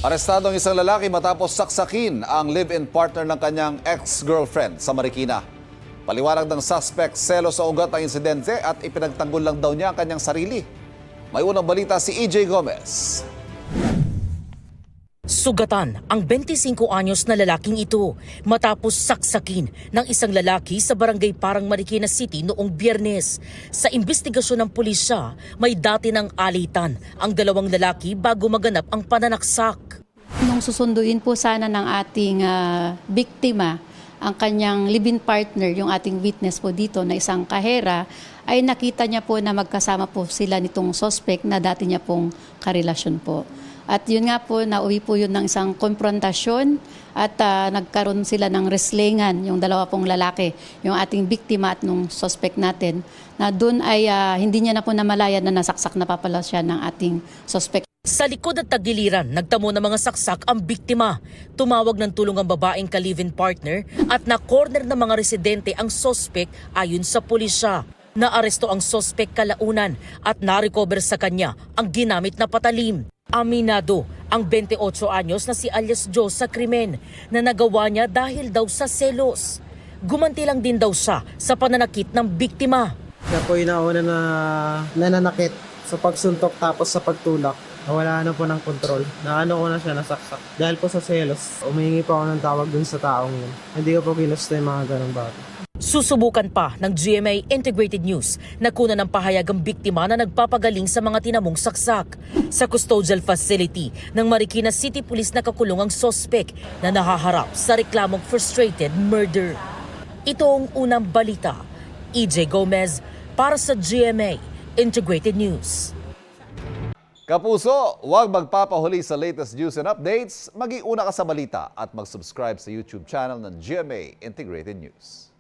Arestado ang isang lalaki matapos saksakin ang live-in partner ng kanyang ex-girlfriend sa Marikina. Paliwanag ng suspect, selos sa ugat ng insidente at ipinagtanggol lang daw niya ang kanyang sarili. May unang balita si EJ Gomez. Sugatan ang 25 anyos na lalaking ito matapos saksakin ng isang lalaki sa barangay Parang Marikina City noong Biyernes. Sa investigasyon ng pulisya, may dati ng alitan ang dalawang lalaki bago maganap ang pananaksak. Nung susunduin po sana ng ating biktima, ang kanyang live-in partner, yung ating witness po dito na isang kahera, ay nakita niya po na magkasama po sila nitong suspect na dati niya pong karelasyon po. At yun nga po, nauwi po yun ng isang konfrontasyon at nagkaroon sila ng wrestlingan, yung dalawa pong lalaki, yung ating biktima at nung suspect natin, na doon ay hindi niya na po namalayan na nasaksak na pa pala siya ng ating suspect. Sa likod at tagiliran, nagtamo ng mga saksak ang biktima. Tumawag ng tulong ang babaeng ka-live-in partner at na-corner ng mga residente ang suspect ayon sa pulisya. Naaresto ang suspect kalaunan at na-recover sa kanya ang ginamit na patalim. Aminado ang 28 anyos na si alias Joe sa krimen na nagawa niya dahil daw sa selos. Gumanti lang din daw siya sa pananakit ng biktima. Siya po yung nauna na nananakit sa pagsuntok tapos sa pagtulak. Nawala na po ng kontrol. Naano ko na siya, nasaksak. Dahil po sa selos, umihingi po ako ng tawag dun sa taong yun. Hindi ko po ginusto yung mga ganong bagay. Susubukan pa ng GMA Integrated News na kunan ng pahayag ang biktima na nagpapagaling sa mga tinamong saksak. Sa custodial facility ng Marikina City Police nakakulong ang suspect na nahaharap sa reklamong frustrated murder. Ito ang unang balita. EJ Gomez para sa GMA Integrated News. Kapuso, huwag magpapahuli sa latest news and updates. Mag-iuna ka sa balita at mag-subscribe sa YouTube channel ng GMA Integrated News.